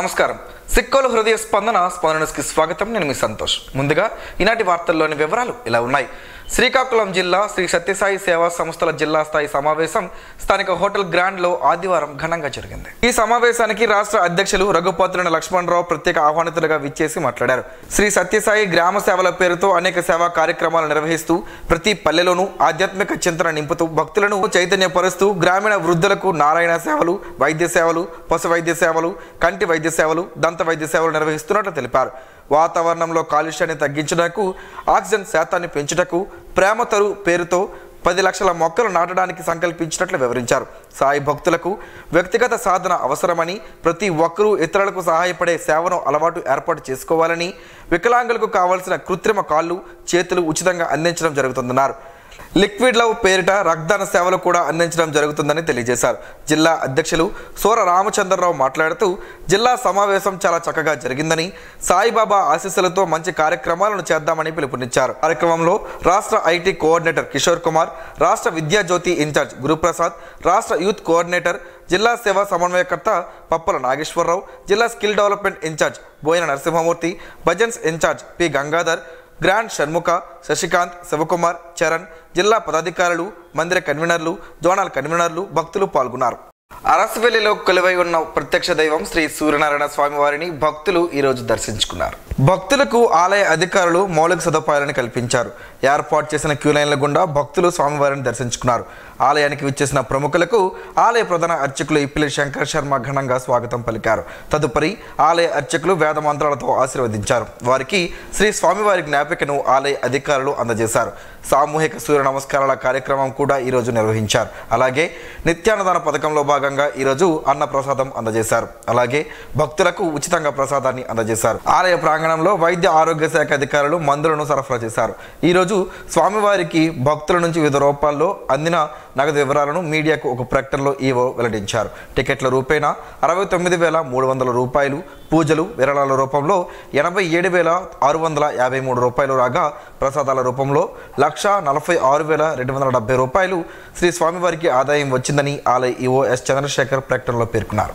నమస్కారం. సిక్కోలు హృదయ స్పందన న్యూస్కి స్వాగతం. నేను మీ సంతోష్. ముందుగా ఈనాటి వార్తల్లోని వివరాలు ఇలా ఉన్నాయి. శ్రీకాకుళం జిల్లా శ్రీ సత్యసాయి సేవా సంస్థల జిల్లా స్థాయి సమావేశం స్థానిక హోటల్ గ్రాండ్ లో ఆదివారం ఘనంగా జరిగింది. ఈ సమావేశానికి రాష్ట్ర అధ్యక్షులు రఘుపతుల లక్ష్మణరావు ప్రత్యేక ఆహ్వానితులుగా విచ్చేసి మాట్లాడారు. శ్రీ సత్యసాయి గ్రామ సేవల పేరుతో అనేక సేవా కార్యక్రమాలు నిర్వహిస్తూ ప్రతి పల్లెలోనూ ఆధ్యాత్మిక చింతన నింపుతూ భక్తులను చైతన్యపరుస్తూ గ్రామీణ వృద్ధులకు నారాయణ సేవలు, వైద్య సేవలు, పశు వైద్య సేవలు, కంటి వైద్య సేవలు, దంత వైద్య సేవలు నిర్వహిస్తున్నట్లు తెలిపారు. వాతావరణంలో కాలుష్యాన్ని తగ్గించడానికి, ఆక్సిజన్ శాతాన్ని పెంచుటకు ప్రేమతరు పేరుతో 10 లక్షల మొక్కలు నాటడానికి సంకల్పించినట్లు వివరించారు. సాయి భక్తులకు వ్యక్తిగత సాధన అవసరమని, ప్రతి ఒక్కరూ ఇతరులకు సహాయపడే సేవను అలవాటు ఏర్పాటు చేసుకోవాలని, వికలాంగులకు కావాల్సిన కృత్రిమ కాళ్ళు, చేతులు ఉచితంగా అందించడం జరుగుతుందన్నారు. లిక్విడ్ లవ్ పేరిట రక్తదాన సేవలు కూడా అందించడం జరుగుతుందని తెలియజేశారు. జిల్లా అధ్యక్షులు సోర రామచంద్రరావు మాట్లాడుతూ జిల్లా సమావేశం చాలా చక్కగా జరిగిందని, సాయిబాబా ఆశీస్సులతో మంచి కార్యక్రమాలను చేద్దామని పిలుపునిచ్చారు. కార్యక్రమంలో రాష్ట్ర ఐటీ కోఆర్డినేటర్ కిషోర్ కుమార్, రాష్ట్ర విద్యాజ్యోతి ఇన్ఛార్జ్ గురుప్రసాద్, రాష్ట్ర యూత్ కోఆర్డినేటర్, జిల్లా సేవా సమన్వయకర్త పప్పల నాగేశ్వరరావు, జిల్లా skill development incharge Boina Narasimhamurthy, bhajans incharge P Gangadhar, grand Shanmukha, Shashikanth, Shivakumar, Charan, జిల్లా పదాధికారులు, మందిర కన్వీనర్లు, జోనల్ కన్వీనర్లు, భక్తులు పాల్గొన్నారు. అరసవెల్లిలో కొలువై ఉన్న ప్రత్యక్ష దైవం శ్రీ సూర్యనారాయణ స్వామి వారిని భక్తులు ఈరోజు దర్శించుకున్నారు. భక్తులకు ఆలయ అధికారులు మౌలిక సదుపాయాలను కల్పించారు. ఏర్పాటు చేసిన క్యూ లైన్ల గుండా భక్తులు స్వామివారిని దర్శించుకున్నారు. ఆలయానికి విచ్చేసిన ప్రముఖులకు ఆలయ ప్రధాన అర్చకులు ఇప్పిలి శంకర్ శర్మ ఘనంగా స్వాగతం పలికారు. తదుపరి ఆలయ అర్చకులు వేద మంత్రాలతో ఆశీర్వదించారు. వారికి శ్రీ స్వామివారి జ్ఞాపికను ఆలయ అధికారులు అందజేశారు. సామూహిక సూర్య నమస్కారాల కార్యక్రమం కూడా ఈరోజు నిర్వహించారు. అలాగే నిత్యాన్నదాన పథకంలో భాగంగా ఈరోజు అన్న ప్రసాదం అందజేశారు. అలాగే భక్తులకు ఉచితంగా ప్రసాదాన్ని అందజేశారు. ఆలయ ప్రాంగణంలో వైద్య ఆరోగ్య శాఖ అధికారులు మందులను సరఫరా చేశారు. ఈరోజు స్వామివారికి భక్తుల నుంచి వివిధ రూపాల్లో అందిన నగదు వివరాలను మీడియాకు ఒక ప్రకటనలో ఈవో వెల్లడించారు. టికెట్ల రూపేణా 69,300 రూపాయలు, పూజలు విరాళాల రూపంలో 87,653 రూపాయలు రాగా, ప్రసాదాల రూపంలో 1,46,270 రూపాయలు శ్రీ స్వామివారికి ఆదాయం వచ్చిందని ఆలయ ఈవో ఎస్ చంద్రశేఖర్ ప్రకటనలో పేర్కొన్నారు.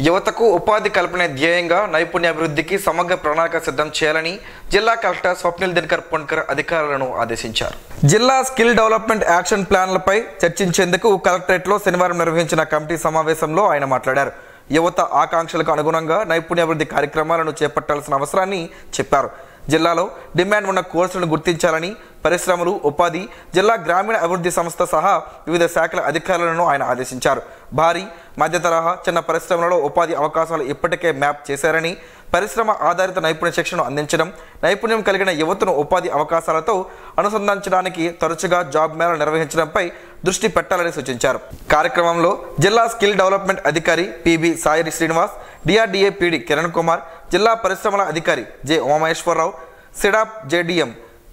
యువతకు ఉపాధి కల్పనే ధ్యేయంగా నైపుణ్యాభివృద్ధికి సమగ్ర ప్రణాళిక సిద్ధం చేయాలని జిల్లా కలెక్టర్ స్వప్నిల్ దినకర్ పొన్కర్ అధికారులను ఆదేశించారు. జిల్లా స్కిల్ డెవలప్మెంట్ యాక్షన్ ప్లాన్లపై చర్చించేందుకు కలెక్టరేట్లో శనివారం నిర్వహించిన కమిటీ సమావేశంలో ఆయన మాట్లాడారు. యువత ఆకాంక్షలకు అనుగుణంగా నైపుణ్యాభివృద్ధి కార్యక్రమాలను చేపట్టాల్సిన అవసరాన్ని చెప్పారు. జిల్లాలో డిమాండ్ ఉన్న కోర్సులను గుర్తించాలని, పరిశ్రమలు, ఉపాధి, జిల్లా గ్రామీణ అభివృద్ధి సంస్థ సహా వివిధ శాఖల అధికారులను ఆయన ఆదేశించారు. భారీ, మధ్య తరహా, చిన్న పరిశ్రమలలో ఉపాధి అవకాశాలు ఇప్పటికే మ్యాప్ చేశారని, పరిశ్రమ ఆధారిత నైపుణ్య శిక్షణను అందించడం, నైపుణ్యం కలిగిన యువతను ఉపాధి అవకాశాలతో అనుసంధానించడానికి తరచుగా జాబ్ మేళా నిర్వహించడంపై దృష్టి పెట్టాలని సూచించారు. కార్యక్రమంలో జిల్లా స్కిల్ డెవలప్మెంట్ అధికారి P B Sai Srinivas, DRDA PD Kiran Kumar, జిల్లా పరిశ్రమల అధికారి జె ఉమామహేశ్వరరావు, సిడాప్ JDM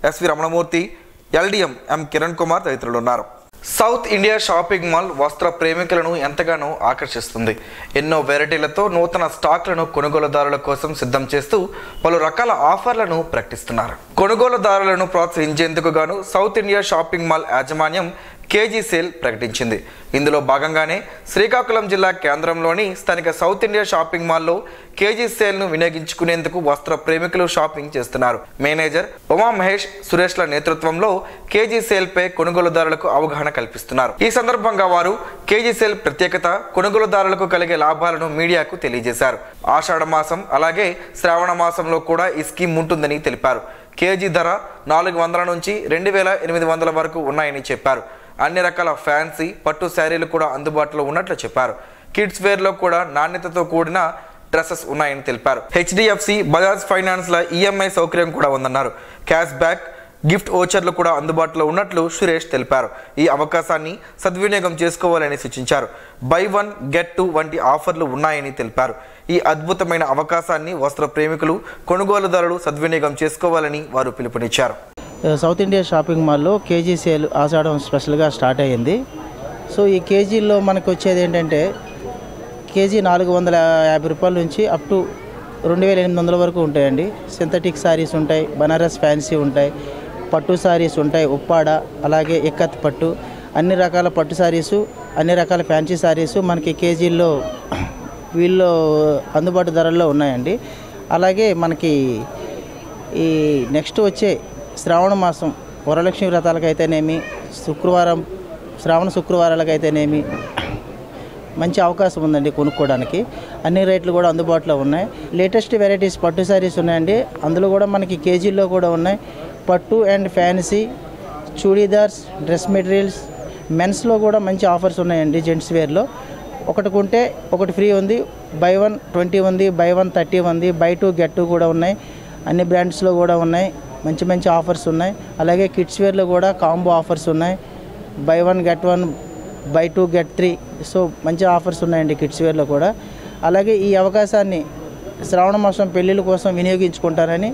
S V Ramanamurthy, LDM M Kiran Kumar తదితరులు ఉన్నారు. సౌత్ ఇండియా షాపింగ్ మాల్ వస్త్ర ప్రేమికులను ఎంతగానో ఆకర్షిస్తుంది. ఎన్నో వెరైటీలతో నూతన స్టాక్లను కొనుగోలుదారుల కోసం సిద్ధం చేస్తూ పలు రకాల ఆఫర్లను ప్రకటిస్తున్నారు. కొనుగోలుదారులను ప్రోత్సహించేందుకు గాను సౌత్ ఇండియా షాపింగ్ మాల్ యాజమాన్యం కేజీ సేల్ ప్రకటించింది. ఇందులో భాగంగానే శ్రీకాకుళం జిల్లా కేంద్రంలోని స్థానిక సౌత్ ఇండియా షాపింగ్ మాల్లో కేజీ సేల్ను వినియోగించుకునేందుకు వస్త్ర ప్రేమికులు షాపింగ్ చేస్తున్నారు. మేనేజర్ ఉమా మహేష్ సురేష్ల నేతృత్వంలో కేజీ సేల్పై కొనుగోలుదారులకు అవగాహన కల్పిస్తున్నారు. ఈ సందర్భంగా వారు కేజీ సేల్ ప్రత్యేకత, కొనుగోలుదారులకు కలిగే లాభాలను మీడియాకు తెలియజేశారు. ఆషాఢ మాసం అలాగే శ్రావణ మాసంలో కూడా ఈ స్కీమ్ ఉంటుందని తెలిపారు. కేజీ ధర 400 నుంచి 2,800 వరకు ఉన్నాయని చెప్పారు. అన్ని రకాల ఫ్యాన్సీ, పట్టు శారీలు కూడా అందుబాటులో ఉన్నట్లు చెప్పారు. కిడ్స్ వేర్లో కూడా నాణ్యతతో కూడిన డ్రెస్సెస్ ఉన్నాయని తెలిపారు. హెచ్డిఎఫ్సి, బజాజ్ ఫైనాన్స్ల ఈఎంఐ సౌకర్యం కూడా ఉందన్నారు. క్యాష్ బ్యాక్, గిఫ్ట్ ఓచర్లు కూడా అందుబాటులో ఉన్నట్లు సురేష్ తెలిపారు. ఈ అవకాశాన్ని సద్వినియోగం చేసుకోవాలని సూచించారు. బై 1 గెట్ 2 వంటి ఆఫర్లు ఉన్నాయని తెలిపారు. ఈ అద్భుతమైన అవకాశాన్ని వస్త్ర ప్రేమికులు, కొనుగోలుదారులు సద్వినియోగం చేసుకోవాలని వారు పిలుపునిచ్చారు. సౌత్ ఇండియా షాపింగ్ మాల్లో కేజీ సేల్ ఆషాఢం స్పెషల్గా స్టార్ట్ అయ్యింది. సో ఈ కేజీల్లో మనకు వచ్చేది ఏంటంటే కేజీ 450 రూపాయల నుంచి అప్ టు 2,800 వరకు ఉంటాయండి. సింథటిక్ శారీస్ ఉంటాయి, బనారస్ ఫ్యాన్సీ ఉంటాయి, పట్టు శారీస్ ఉంటాయి, ఉప్పాడ, అలాగే ఇక్కత్ పట్టు, అన్ని రకాల పట్టు శారీసు, అన్ని రకాల ఫ్యాన్సీ శారీసు మనకి కేజీల్లో వీళ్ళు అందుబాటు ధరల్లో ఉన్నాయండి. అలాగే మనకి ఈ నెక్స్ట్ వచ్చే శ్రావణ మాసం వరలక్ష్మి వ్రతాలకైతేనేమి, శ్రావణ శుక్రవారాలకైతేనేమి మంచి అవకాశం ఉందండి కొనుక్కోవడానికి. అన్ని రేట్లు కూడా అందుబాటులో ఉన్నాయి. లేటెస్ట్ వెరైటీస్ పట్టు శారీస్ ఉన్నాయండి. అందులో కూడా మనకి కేజీల్లో కూడా ఉన్నాయి. పట్టు and fancy, churidars, dress materials, మెన్స్లో కూడా మంచి ఆఫర్స్ ఉన్నాయండి. జెంట్స్ వేర్లో ఒకటి కొంటే ఒకటి ఫ్రీ ఉంది, బై 1 20 ఉంది, బై 1 30 ఉంది, బై 2 get 2 కూడా ఉన్నాయి. అన్ని బ్రాండ్స్లో కూడా ఉన్నాయి. మంచి మంచి ఆఫర్స్ ఉన్నాయి. అలాగే కిడ్స్ వేర్లో కూడా కాంబో ఆఫర్స్ ఉన్నాయి. By 1 get 1, by 2 get 3. So మంచి ఆఫర్స్ ఉన్నాయండి కిడ్స్ వేర్లో కూడా. అలాగే ఈ అవకాశాన్ని శ్రావణ మాసం పెళ్ళిళ్ళ కోసం వినియోగించుకుంటారని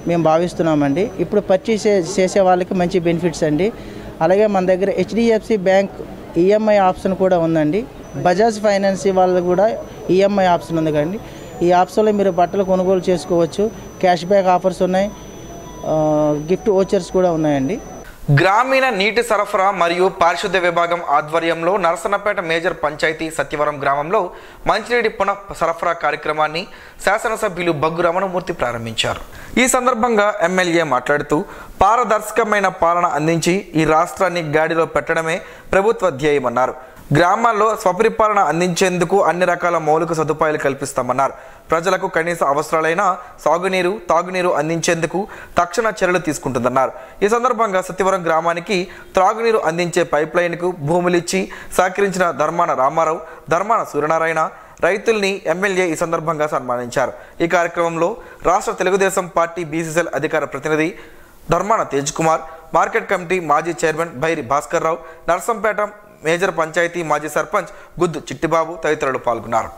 మేము భావిస్తున్నామండి. ఇప్పుడు పర్చేస్ చేసే వాళ్ళకి మంచి బెనిఫిట్స్ అండి. అలాగే మన దగ్గర హెచ్డిఎఫ్సి బ్యాంక్ ఈఎంఐ ఆప్షన్ కూడా ఉందండి. బజాజ్ ఫైనాన్స్ వాళ్ళకి కూడా ఈఎంఐ ఆప్షన్ ఉంది కండి. ఈ ఆప్షన్లో మీరు బట్టలు కొనుగోలు చేసుకోవచ్చు. క్యాష్ బ్యాక్ ఆఫర్స్ ఉన్నాయి, గిఫ్ట్ వోచర్స్ కూడా ఉన్నాయండి. గ్రామీణ నీటి సరఫరా మరియు పారిశుద్ధ్య విభాగం ఆధ్వర్యంలో నరసన్నపేట మేజర్ పంచాయతీ సత్యవరం గ్రామంలో మంచినీటి పునః సరఫరా కార్యక్రమాన్ని శాసనసభ్యులు బగ్గు రమణమూర్తి ప్రారంభించారు. ఈ సందర్భంగా ఎమ్మెల్యే మాట్లాడుతూ పారదర్శకమైన పాలన అందించి ఈ రాష్ట్రాన్ని గాడిలో పెట్టడమే ప్రభుత్వ ధ్యేయమన్నారు. గ్రామాల్లో స్వపరిపాలన అందించేందుకు అన్ని రకాల మౌలిక సదుపాయాలు కల్పిస్తామన్నారు. ప్రజలకు కనీస అవసరాలైన సాగునీరు, తాగునీరు అందించేందుకు తక్షణ చర్యలు తీసుకుంటుందన్నారు. ఈ సందర్భంగా సత్యవరం గ్రామానికి త్రాగునీరు అందించే పైప్ లైన్కు భూములిచ్చి సహకరించిన ధర్మాన రామారావు, ధర్మాన సూర్యనారాయణ రైతుల్ని ఎమ్మెల్యే ఈ సందర్భంగా సన్మానించారు. ఈ కార్యక్రమంలో రాష్ట్ర తెలుగుదేశం పార్టీ బీసీసీఎల్ అధికార ప్రతినిధి ధర్మాన తేజ్ కుమార్, మార్కెట్ కమిటీ మాజీ చైర్మన్ బైరి భాస్కర్ రావు, నర్సంపేట మేజర్ పంచాయతీ మాజీ సర్పంచ్ గుద్దు చిట్టిబాబు తదితరులు పాల్గొన్నారు.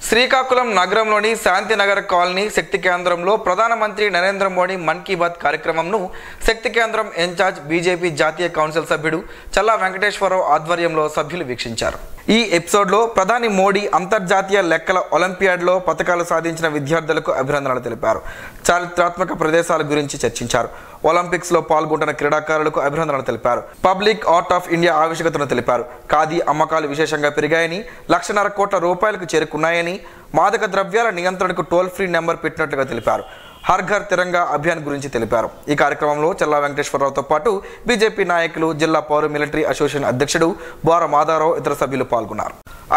శ్రీకాకుళం నగరంలోని శాంతినగర్ కాలనీ శక్తి కేంద్రంలో ప్రధానమంత్రి నరేంద్ర మోడీ మన్ కీ బాత్ కార్యక్రమంను శక్తి కేంద్రం ఇన్ఛార్జ్ బీజేపీ జాతీయ కౌన్సిల్ సభ్యుడు చల్లా వెంకటేశ్వరరావు ఆధ్వర్యంలో సభ్యులు వీక్షించారు. ఈ ఎపిసోడ్లో ప్రధాని మోడీ అంతర్జాతీయ లెక్కల ఒలింపియాడ్లో పతకాలు సాధించిన విద్యార్థులకు అభినందనలు తెలిపారు. చారిత్రాత్మక ప్రదేశాల గురించి చర్చించారు. ఒలింపిక్స్లో పాల్గొంటున్న క్రీడాకారులకు అభినందనలు తెలిపారు. పబ్లిక్ ఆర్ట్ ఆఫ్ ఇండియా ఆవశ్యకతను తెలిపారు. ఖాదీ అమ్మకాలు విశేషంగా పెరిగాయని, 1,50,000 కోట్ల రూపాయలకు చేరుకున్నాయని, మాదక ద్రవ్యాల నియంత్రణకు టోల్ ఫ్రీ నెంబర్ పెట్టినట్లుగా తెలిపారు. హర్ ఘర్ తిరంగా అభియాన్ గురించి తెలిపారు. ఈ కార్యక్రమంలో చల్లా వెంకటేశ్వరరావుతో పాటు బీజేపీ నాయకులు, జిల్లా పౌర మిలిటరీ అసోసియేషన్ అధ్యక్షుడు బోర మాధవరావు ఇతర సభ్యులు పాల్గొన్నారు.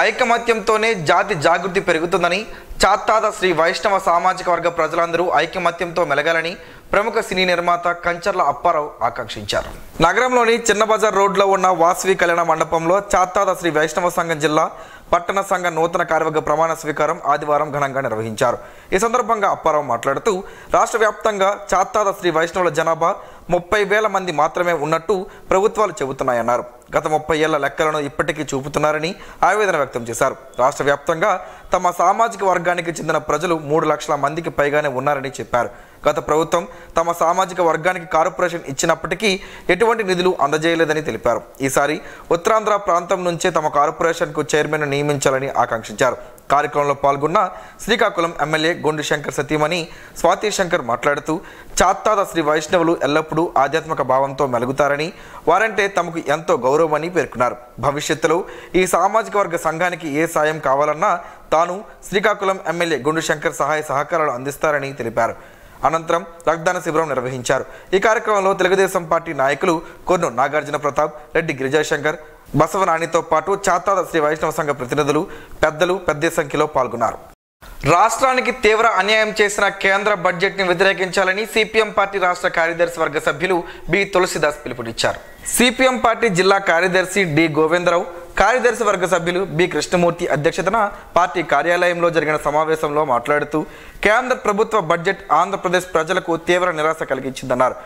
ఐకమత్యంతోనే జాతి జాగృతి పెరుగుతుందని, చాత్తాద శ్రీ వైష్ణవ సామాజిక వర్గ ప్రజలందరూ ఐకమత్యంతో మెలగాలని ప్రముఖ సినీ నిర్మాత కంచర్ల అప్పారావు ఆకాంక్షించారు. నగరంలోని చిన్న బజార్ రోడ్లో ఉన్న వాసవి కళ్యాణ మండపంలో చాత్తాద శ్రీ వైష్ణవ సంఘం జిల్లా పట్టణ సంఘ నూతన కార్యవర్గ ప్రమాణ స్వీకారం ఆదివారం ఘనంగా నిర్వహించారు. ఈ సందర్భంగా అప్పారావు మాట్లాడుతూ రాష్ట్ర వ్యాప్తంగా చాత్తాద శ్రీ వైష్ణవుల జనాభా 30,000 మంది మాత్రమే ఉన్నట్టు ప్రభుత్వాలు చెబుతున్నాయన్నారు. గత 30 ఏళ్ల లెక్కలను ఇప్పటికీ చూపుతున్నారని ఆవేదన వ్యక్తం చేశారు. రాష్ట్ర వ్యాప్తంగా తమ సామాజిక వర్గానికి చెందిన ప్రజలు 3 లక్షల మందికి పైగానే ఉన్నారని చెప్పారు. గత ప్రభుత్వం తమ సామాజిక వర్గానికి కార్పొరేషన్ ఇచ్చినప్పటికీ ఎటువంటి నిధులు అందజేయలేదని తెలిపారు. ఈసారి ఉత్తరాంధ్ర ప్రాంతం నుంచే తమ కార్పొరేషన్కు చైర్మన్ నియమించాలని ఆకాంక్షించారు. కార్యక్రమంలో పాల్గొన్న శ్రీకాకుళం ఎమ్మెల్యే గొండు శంకర్ సతీమణి స్వాతి శంకర్ మాట్లాడుతూ చాత్తాద శ్రీ వైష్ణవులు ఎల్లప్పుడూ ఆధ్యాత్మిక భావంతో మెలుగుతారని, వారంటే తమకు ఎంతో గౌరవమని పేర్కొన్నారు. భవిష్యత్తులో ఈ సామాజిక వర్గ సంఘానికి ఏ సాయం కావాలన్నా తాను శ్రీకాకుళం ఎమ్మెల్యే గొండు శంకర్ సహాయ సహకారాలు అందిస్తారని తెలిపారు. అనంతరం రక్తదాన శిబిరం నిర్వహించారు. ఈ కార్యక్రమంలో తెలుగుదేశం పార్టీ నాయకులు కొర్ను నాగార్జున ప్రతాప్, రెడ్డి గిరిజాశంకర్, బసవనానితో పాటు చాత్తాద శ్రీ వైష్ణవ సంఘ ప్రతినిధులు, పెద్దలు పెద్ద సంఖ్యలో పాల్గొన్నారు. రాష్ట్రానికి తీవ్ర అన్యాయం చేసిన కేంద్ర బడ్జెట్ని వ్యతిరేకించాలని సిపిఎం పార్టీ రాష్ట్ర కార్యదర్శి వర్గ సభ్యులు బి తులసిదాస్ పిలుపునిచ్చారు. సిపిఎం పార్టీ జిల్లా కార్యదర్శి డి గోవిందరావు, కార్యదర్శి వర్గ సభ్యులు బి కృష్ణమూర్తి అధ్యక్షతన పార్టీ కార్యాలయంలో జరిగిన సమావేశంలో మాట్లాడుతూ కేంద్ర ప్రభుత్వ బడ్జెట్ ఆంధ్రప్రదేశ్ ప్రజలకు తీవ్ర నిరాశ కలిగించిందన్నారు.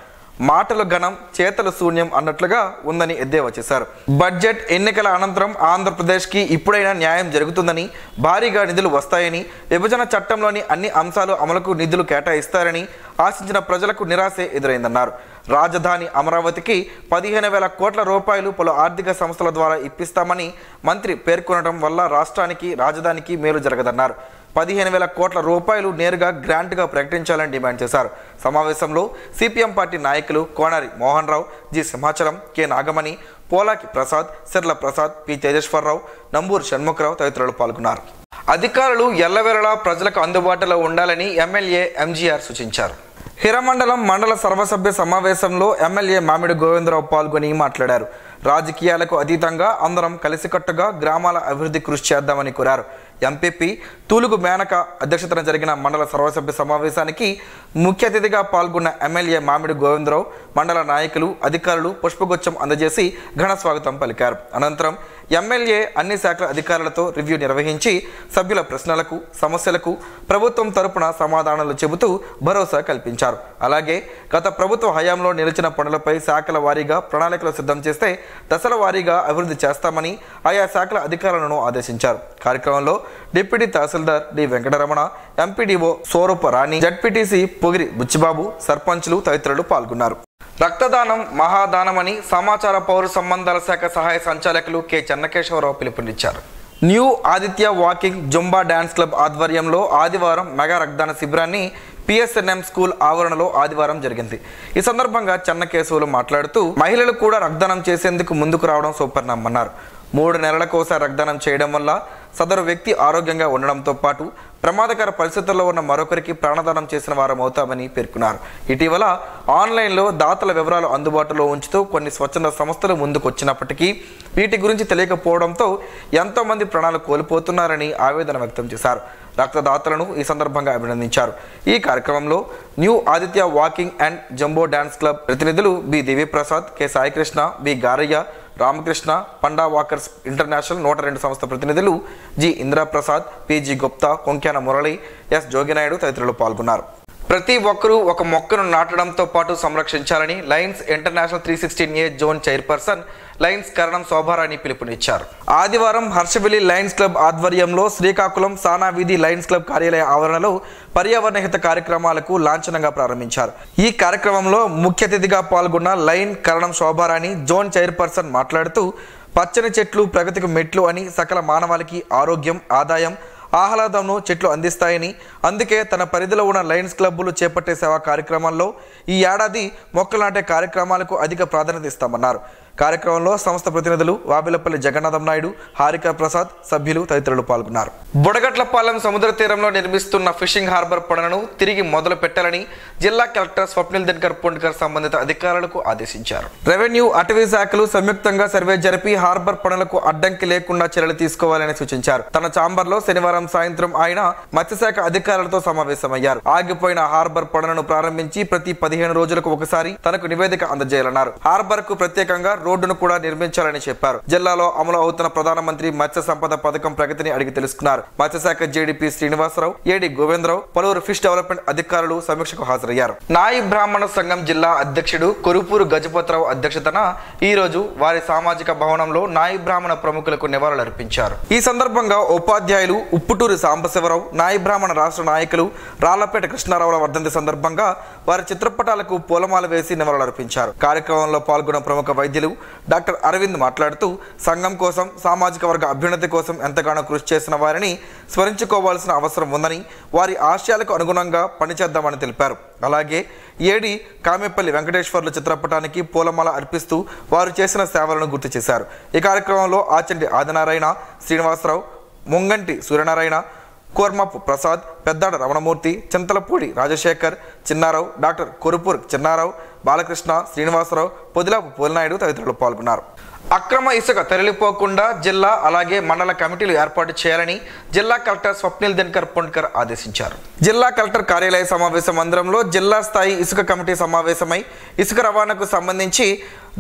మాటలు ఘనం, చేతలు శూన్యం అన్నట్లుగా ఉందని ఎద్దేవా చేశారు. బడ్జెట్ ఎన్నికల అనంతరం ఆంధ్రప్రదేశ్కి ఇప్పుడైనా న్యాయం జరుగుతుందని, భారీగా నిధులు వస్తాయని, విభజన చట్టంలోని అన్ని అంశాలు అమలుకు నిధులు కేటాయిస్తారని ఆశించిన ప్రజలకు నిరాశే ఎదురైందన్నారు. రాజధాని అమరావతికి 15,000 కోట్ల రూపాయలు పలు ఆర్థిక సంస్థల ద్వారా ఇప్పిస్తామని మంత్రి పేర్కొనడం వల్ల రాష్ట్రానికి, రాజధానికి మేలు జరగదన్నారు. 15,000 కోట్ల రూపాయలు నేరుగా గ్రాంట్గా ప్రకటించాలని డిమాండ్ చేశారు. సమావేశంలో సిపిఎం పార్టీ నాయకులు Konari Mohan Rao, G Simhachalam, K Nagamani, Polaki Prasad, Sirla Prasad, P Tejeswara Rao, Namburu Shanmukha Rao తదితరులు పాల్గొన్నారు. అధికారులు ఎల్లవేళలా ప్రజలకు అందుబాటులో ఉండాలని ఎమ్మెల్యే ఎంజీఆర్ సూచించారు. హిరమండలం మండల సర్వసభ్య సమావేశంలో ఎమ్మెల్యే మామిడి గోవిందరావు పాల్గొని మాట్లాడారు. రాజకీయాలకు అతీతంగా అందరం కలిసికట్టుగా గ్రామాల అభివృద్ధి కృషి చేద్దామని కోరారు. ఎంపీపీ తూలుగు మేనక అధ్యక్షతన జరిగిన మండల సర్వసభ్య సమావేశానికి ముఖ్య అతిథిగా పాల్గొన్న ఎమ్మెల్యే మామిడి గోవిందరావు మండల నాయకులు, అధికారులు పుష్పగుచ్చం అందజేసి ఘన స్వాగతం పలికారు. అనంతరం ఎమ్మెల్యే అన్ని శాఖల అధికారులతో రివ్యూ నిర్వహించి సభ్యుల ప్రశ్నలకు, సమస్యలకు ప్రభుత్వం తరపున సమాధానాలు చెబుతూ భరోసా కల్పించారు. అలాగే గత ప్రభుత్వ హయాంలో నిలిచిన పనులపై శాఖల వారీగా ప్రణాళికలు సిద్ధం చేస్తే దశల వారీగా అభివృద్ధి చేస్తామని ఆయా శాఖల అధికారులను ఆదేశించారు. కార్యక్రమంలో డిప్యూటీ తహసీల్దార్ డి వెంకటరమణ, ఎంపీడీఓ సోరూప రాణి, జడ్పీటీసీ పొగిరి బుచ్చిబాబు, సర్పంచ్లు తదితరులు పాల్గొన్నారు. రక్తదానం మహాదానమని సమాచార పౌర సంబంధాల శాఖ సహాయ సంచాలకులు కె చెన్నకేశవరావు పిలుపునిచ్చారు. New Aditya walking Zumba dance club ఆధ్వర్యంలో ఆదివారం మెగా రక్తదాన శిబిరాన్ని పిఎస్ఎన్ఎం స్కూల్ ఆవరణలో ఆదివారం జరిగింది. ఈ సందర్భంగా చెన్నకేశవులు మాట్లాడుతూ మహిళలు కూడా రక్తదానం చేసేందుకు ముందుకు రావడం సూపర్నమ్మన్నారు. 3 నెలలకోసారి రక్తదానం చేయడం వల్ల సదరు వ్యక్తి ఆరోగ్యంగా ఉండడంతో పాటు ప్రమాదకర పరిస్థితుల్లో ఉన్న మరొకరికి ప్రాణదానం చేసిన వారం అవుతామని పేర్కొన్నారు. ఇటీవల ఆన్లైన్లో దాతల వివరాలు అందుబాటులో ఉంచుతూ కొన్ని స్వచ్ఛంద సంస్థలు ముందుకొచ్చినప్పటికీ వీటి గురించి తెలియకపోవడంతో ఎంతోమంది ప్రాణాలు కోల్పోతున్నారని ఆవేదన వ్యక్తం చేశారు. రక్తదాతలను ఈ సందర్భంగా అభినందించారు. ఈ కార్యక్రమంలో new Aditya walking and jumbo dance club ప్రతినిధులు B Deviprasad, K Saikrishna, B Garayya, Ramakrishna, Panda walkers international 102 సంస్థ ప్రతినిధులు G Indraprasad, P G Gupta, Konkyana Murali, S Joginaidu తదితరులు పాల్గొన్నారు. ప్రతి ఒక్కరూ ఒక మొక్కను నాటడంతో పాటు సంరక్షించాలని Lions international 316A zone chairperson Lions Karanam Shobharani పిలుపునిచ్చారు. ఆదివారం హర్షవిల్లి లయన్స్ క్లబ్ ఆధ్వర్యంలో శ్రీకాకుళం సానా వీధి లయన్స్ క్లబ్ కార్యాలయ ఆవరణలో పర్యావరణ హిత కార్యక్రమాలకు లాంఛనంగా ప్రారంభించారు. ఈ కార్యక్రమంలో ముఖ్య అతిథిగా పాల్గొన్న లయన్ కరణం శోభారాణి జోన్ చైర్పర్సన్ మాట్లాడుతూ పచ్చని చెట్లు ప్రగతికి మెట్లు అని, సకల మానవాళికి ఆరోగ్యం, ఆదాయం, ఆహ్లాదంను చెట్లు అందిస్తాయని, అందుకే తన పరిధిలో ఉన్న లయన్స్ క్లబ్బులు చేపట్టే సేవా కార్యక్రమాల్లో ఈ ఏడాది మొక్కలు నాటే కార్యక్రమాలకు అధిక ప్రాధాన్యత ఇస్తామన్నారు. కార్యక్రమంలో సంస్థ ప్రతినిధులు వాబిలపల్లి జగన్నాథం నాయుడు, హారిక ప్రసాద్, సభ్యులు తదితరులు పాల్గొన్నారు. బుడగట్లపాలెం సముద్ర తీరంలో నిర్మిస్తున్న ఫిషింగ్ హార్బర్ పనులను తిరిగి మొదలు పెట్టాలని జిల్లా కలెక్టర్ స్వప్నిల్ దినకర్ పుండ్కర్ సంబంధిత అధికారులకు ఆదేశించారు. రెవెన్యూ, అటవీ శాఖలు సంయుక్తంగా సర్వే జరిపి హార్బర్ పనులకు అడ్డంకి లేకుండా చర్యలు తీసుకోవాలని సూచించారు. తన ఛాంబర్లో శనివారం సాయంత్రం ఆయన మత్స్యశాఖ అధికారులతో సమావేశమయ్యారు. ఆగిపోయిన హార్బర్ పనులను ప్రారంభించి ప్రతి 15 రోజులకు ఒకసారి తనకు నివేదిక అందజేయాలన్నారు. హార్బర్ కు ప్రత్యేకంగా రోడ్డును కూడా నిర్మించాలని చెప్పారు. జిల్లాలో అమలు అవుతున్న ప్రధానమంత్రి మత్స్య సంపద పథకం ప్రగతిని అడిగి తెలుసుకున్నారు. మత్స్యశాఖ జేడీపీ శ్రీనివాసరావు, ఏడి గోవిందరావు, పలువురు ఫిష్ డెవలప్మెంట్ అధికారులు సమీక్షకు హాజరయ్యారు. నాయి బ్రాహ్మణ సంఘం జిల్లా అధ్యక్షుడు కొరుపూరు గజపతిరావు అధ్యక్షతన ఈ రోజు వారి సామాజిక భవనంలో నాయి బ్రాహ్మణ ప్రముఖులకు నివాళులర్పించారు. ఈ సందర్భంగా ఉపాధ్యాయులు ఉప్పుటూరి సాంబశివరావు, నాయి బ్రాహ్మణ రాష్ట్ర నాయకులు రాళ్లపేట కృష్ణారావుల వర్ధంతి సందర్భంగా వారి చిత్రపటాలకు పూలమాల వేసి నివాళులర్పించారు. కార్యక్రమంలో పాల్గొన్న ప్రముఖ వైద్యులు డాక్టర్ అరవింద్ మాట్లాడుతూ సంఘం కోసం, సామాజిక వర్గ అభ్యున్నతి కోసం ఎంతగానో కృషి చేసిన వారిని స్మరించుకోవాల్సిన అవసరం ఉందని, వారి ఆశయాలకు అనుగుణంగా పనిచేద్దామని తెలిపారు. అలాగే ఏడి కామెపల్లి వెంకటేశ్వర్ల చిత్రపటానికి పూలమాల అర్పిస్తూ వారు చేసిన సేవలను గుర్తు చేశారు. ఈ కార్యక్రమంలో ఆచండి ఆదినారాయణ, శ్రీనివాసరావు, ముంగంటి సూర్యనారాయణ, కోర్మపు ప్రసాద్, పెద్దాడ రమణమూర్తి, చింతలపూడి రాజశేఖర్, చిన్నారావు, డాక్టర్ కొరుపూర్ చిన్నారావు, బాలకృష్ణ, శ్రీనివాసరావు, పొదిలాపు పోలినాయుడు తదితరులు పాల్గొన్నారు. అక్రమ ఇసుక తరలిపోకుండా జిల్లా అలాగే మండల కమిటీలు ఏర్పాటు చేయాలని జిల్లా కలెక్టర్ స్వప్నిల్ దినకర్ పుండ్కర్ ఆదేశించారు. జిల్లా కలెక్టర్ కార్యాలయ సమావేశ మందిరంలో జిల్లా స్థాయి ఇసుక కమిటీ సమావేశమై ఇసుక రవాణాకు సంబంధించి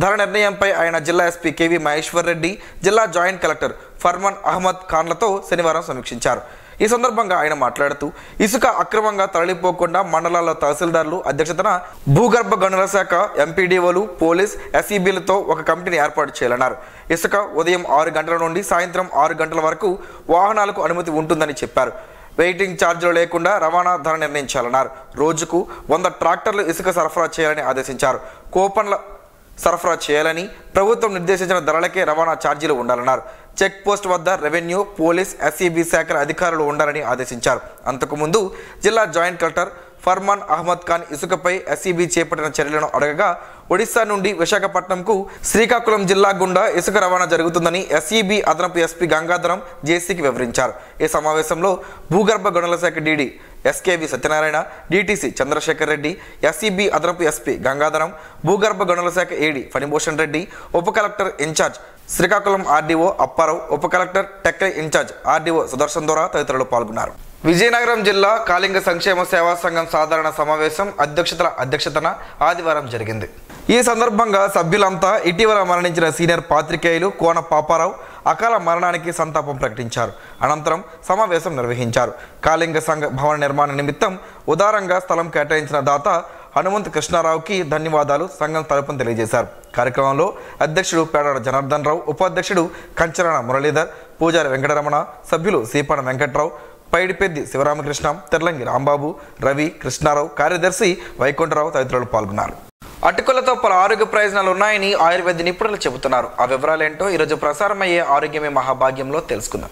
ధర నిర్ణయంపై ఆయన జిల్లా ఎస్పీ కేవి మహేశ్వర్ రెడ్డి, జిల్లా జాయింట్ కలెక్టర్ ఫర్మాన్ అహ్మద్ ఖాన్లతో శనివారం సమీక్షించారు. ఈ సందర్భంగా ఆయన మాట్లాడుతూ ఇసుక అక్రమంగా తరలిపోకుండా మండలాల తహసీల్దార్లు అధ్యక్షతన భూగర్భ గనుల శాఖ, ఎంపీడీఓలు, పోలీస్, ఎస్ఈబీలతో ఒక కమిటీని ఏర్పాటు చేయాలన్నారు. ఇసుక ఉదయం 6 గంటల నుండి సాయంత్రం 6 గంటల వరకు వాహనాలకు అనుమతి ఉంటుందని చెప్పారు. వెయిటింగ్ ఛార్జీలు లేకుండా రవాణా ధర నిర్ణయించాలన్నారు. రోజుకు 100 ట్రాక్టర్లు ఇసుక సరఫరా చేయాలని ఆదేశించారు. కూపన్ల సరఫరా చేయాలని, ప్రభుత్వం నిర్దేశించిన ధరలకే రవాణా ఛార్జీలు ఉండాలన్నారు. చెక్ పోస్ట్ వద్ద రెవెన్యూ, పోలీస్, ఎస్ఈబీ శాఖల అధికారులు ఉండాలని ఆదేశించారు. అంతకుముందు జిల్లా జాయింట్ కలెక్టర్ ఫర్మాన్ అహ్మద్ ఖాన్ ఇసుకపై ఎస్ఈబీ చేపట్టిన చర్యలను అడగగా ఒడిశా నుండి విశాఖపట్నంకు శ్రీకాకుళం జిల్లా గుండా ఇసుక రవాణా జరుగుతుందని ఎస్ఈబీ అదనపు ఎస్పీ గంగాధరం జేసీకి వివరించారు. ఈ సమావేశంలో భూగర్భ గనుల శాఖ DD S K V Satyanarayana, DTC Chandrasekhar Reddy, SEB అదనపు ఎస్పీ గంగాధరం, భూగర్భ గనుల శాఖ ఏడీ ఫణిభూషణ్ రెడ్డి, ఉప collector incharge Srikakulam RDO Apparao, ఉప కలెక్టర్ టెక్కై ఇన్ఛార్జ్ ఆర్డీఓ సుదర్శన్ దొర తదితరులు పాల్గొన్నారు. విజయనగరం జిల్లా కాళింగ సంక్షేమ సేవా సంఘం సాధారణ సమావేశం అధ్యక్షతన ఆదివారం జరిగింది. ఈ సందర్భంగా సభ్యులంతా ఇటీవల మరణించిన సీనియర్ పాత్రికేయులు కోన పాపారావు అకాల మరణానికి సంతాపం ప్రకటించారు. అనంతరం సమావేశం నిర్వహించారు. కాళింగ సంఘ భవన నిర్మాణ నిమిత్తం ఉదారంగా స్థలం కేటాయించిన దాత హనుమంత్ కృష్ణారావుకి ధన్యవాదాలు సంఘం తరపున తెలియజేశారు. కార్యక్రమంలో అధ్యక్షుడు పేడాడ జనార్దన్ రావు, ఉపాధ్యక్షుడు కంచరాణ మురళీధర్, పూజారి వెంకటరమణ, సభ్యులు సీపాన వెంకట్రావు, పైడిపెద్ది శివరామకృష్ణ, తెర్లంగి రాంబాబు, రవి, కృష్ణారావు, కార్యదర్శి వైకుంఠరావు తదితరులు పాల్గొన్నారు. అటుకులతో పలు ఆరోగ్య ప్రయోజనాలు ఉన్నాయని ఆయుర్వేద నిపుణులు చెబుతున్నారు. ఆ వివరాలేంటో ఈరోజు ప్రసారమయ్యే ఆరోగ్యమే మహాభాగ్యంలో తెలుసుకుందాం.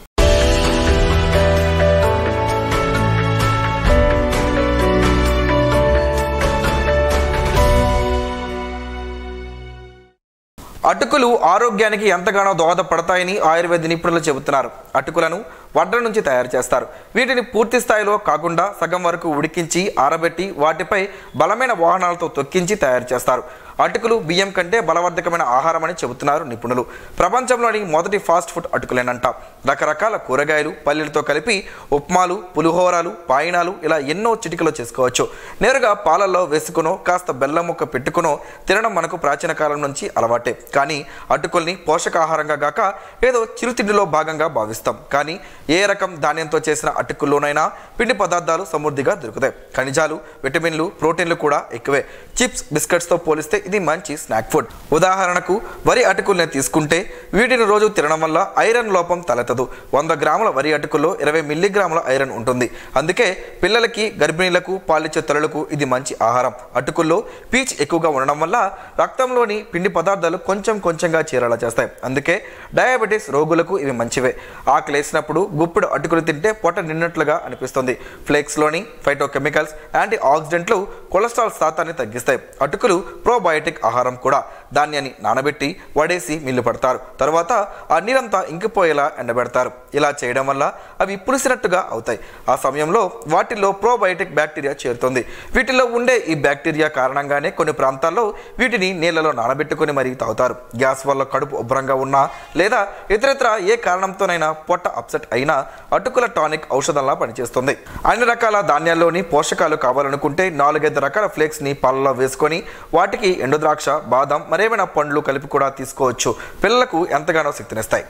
అటుకులు ఆరోగ్యానికి ఎంతగానో దోహదపడతాయని ఆయుర్వేద నిపుణులు చెబుతున్నారు. అటుకులను వడ్ల నుంచి తయారు చేస్తారు. వీటిని పూర్తి స్థాయిలో కాకుండా సగం వరకు ఉడికించి ఆరబెట్టి వాటిపై బలమైన వాహనాలతో తొక్కించి తయారు చేస్తారు. అటుకులు బియ్యం కంటే బలవర్ధకమైన ఆహారం అని చెబుతున్నారు నిపుణులు. ప్రపంచంలోని మొదటి ఫాస్ట్ ఫుడ్ అటుకులేనంట. రకరకాల కూరగాయలు, పల్లీలతో కలిపి ఉప్మాలు, పులిహోరాలు, పాయనాలు ఇలా ఎన్నో చిటికలో చేసుకోవచ్చు. నేరుగా పాలల్లో వేసుకునో కాస్త బెల్లం ముక్క పెట్టుకునో తినడం మనకు ప్రాచీన కాలం నుంచి అలవాటే. కానీ అటుకుల్ని పోషకాహారంగా గాక ఏదో చిరుతిండిలో భాగంగా భావిస్తాం. కానీ ఏ రకం ధాన్యంతో చేసిన అటుకుల్లోనైనా పిండి పదార్థాలు సమృద్ధిగా దొరుకుతాయి. ఖనిజాలు, విటమిన్లు, ప్రోటీన్లు కూడా ఎక్కువే. చిప్స్, బిస్కెట్స్తో పోలిస్తే ఇది మంచి స్నాక్ ఫుడ్. ఉదాహరణకు వరి అటుకుల్ని తీసుకుంటే వీటిని రోజు తినడం వల్ల ఐరన్ లోపం తలెత్తదు. 100 గ్రాముల వరి అటుకుల్లో 20 మిల్లీగ్రాముల ఐరన్ ఉంటుంది. అందుకే పిల్లలకి, గర్భిణీలకు, పాలిచ్చే తల్లులకు ఇది మంచి ఆహారం. అటుకుల్లో పీచ్ ఎక్కువగా ఉండడం వల్ల రక్తంలోని పిండి పదార్థాలు కొంచెంగా చేరేలా చేస్తాయి. అందుకే డయాబెటీస్ రోగులకు ఇవి మంచివే. ఆకలేసినప్పుడు గుప్పెడు అటుకులు తింటే పొట్ట నిన్నట్లుగా అనిపిస్తుంది. ఫ్లేక్స్లోని ఫైటోకెమికల్స్, యాంటీ ఆక్సిడెంట్లు కొలెస్ట్రాల్ శాతాన్ని తగ్గిస్తాయి. అటుకులు ప్రోబయోటిక్ ఆహారం కూడా. ధాన్యాన్ని నానబెట్టి వడేసి మిల్లు పడతారు. తర్వాత ఆ నీరంతా ఇంకిపోయేలా ఎండబెడతారు. ఇలా చేయడం వల్ల అవి పులిసినట్టుగా అవుతాయి. ఆ సమయంలో వాటిల్లో ప్రోబయోటిక్ బ్యాక్టీరియా చేరుతుంది. వీటిలో ఉండే ఈ బ్యాక్టీరియా కారణంగానే కొన్ని ప్రాంతాల్లో వీటిని నీళ్లలో నానబెట్టుకుని మరీ తాగుతారు. గ్యాస్ వల్ల కడుపు ఉబ్బరంగా ఉన్నా లేదా ఇతరత్ర ఏ కారణంతోనైనా పొట్ట అప్సెట్ అయినా అటుకుల టానిక్ ఔషధంలా పనిచేస్తుంది. అన్ని రకాల ధాన్యాల్లోని పోషకాలు కావాలనుకుంటే 4-5 రకాల ఫ్లేక్స్ ని పాలలో వేసుకొని వాటికి ఎండుద్రాక్ష, బాదం, మరేమైనా పండ్లు కలిపి కూడా తీసుకోవచ్చు. పిల్లలకు ఎంతగానో శక్తినిస్తాయి.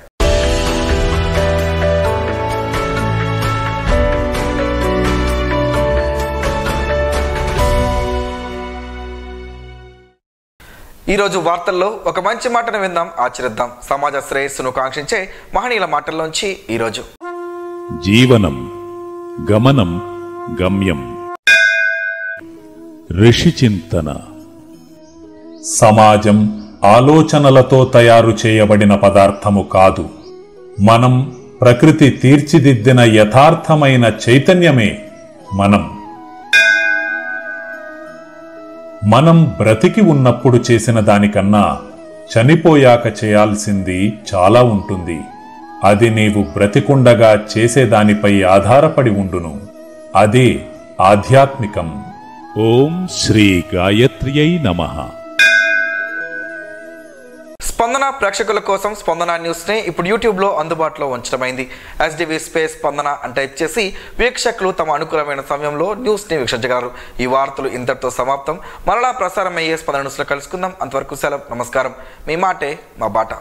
ఈరోజు వార్తల్లో ఒక మంచి మాటను విందాం, ఆచరిద్దాం. సమాజ శ్రేయస్సును కాంక్షించే మహనీయుల మాటల్లోంచి ఈరోజు. జీవనం గమనం గమ్యం. ఋషి చింతన. సమాజం ఆలోచనలతో తయారు చేయబడిన పదార్థము కాదు. మనం ప్రకృతి తీర్చిదిద్దిన యథార్థమైన చైతన్యమే మనం బ్రతికి ఉన్నప్పుడు చేసిన దానికన్నా చనిపోయాక చేయాల్సింది చాలా ఉంటుంది. అది నీవు బ్రతికుండగా చేసేదానిపై ఆధారపడి ఉండును. అదే ఆధ్యాత్మికం. ఓం శ్రీ గాయత్ర్యై నమః. స్పందన ప్రేక్షకుల కోసం స్పందన న్యూస్ని ఇప్పుడు యూట్యూబ్లో అందుబాటులో ఉంచడమైంది. SDV స్పేస్ స్పందన అని టైప్ చేసి వీక్షకులు తమ అనుకూలమైన సమయంలో న్యూస్ని వీక్షించగలరు. ఈ వార్తలు ఇంతటితో సమాప్తం. మరలా ప్రసారం అయ్యే స్పందన న్యూస్లో కలుసుకుందాం. అంతవరకు సెలవు. నమస్కారం. మీ మాటే మా బాట.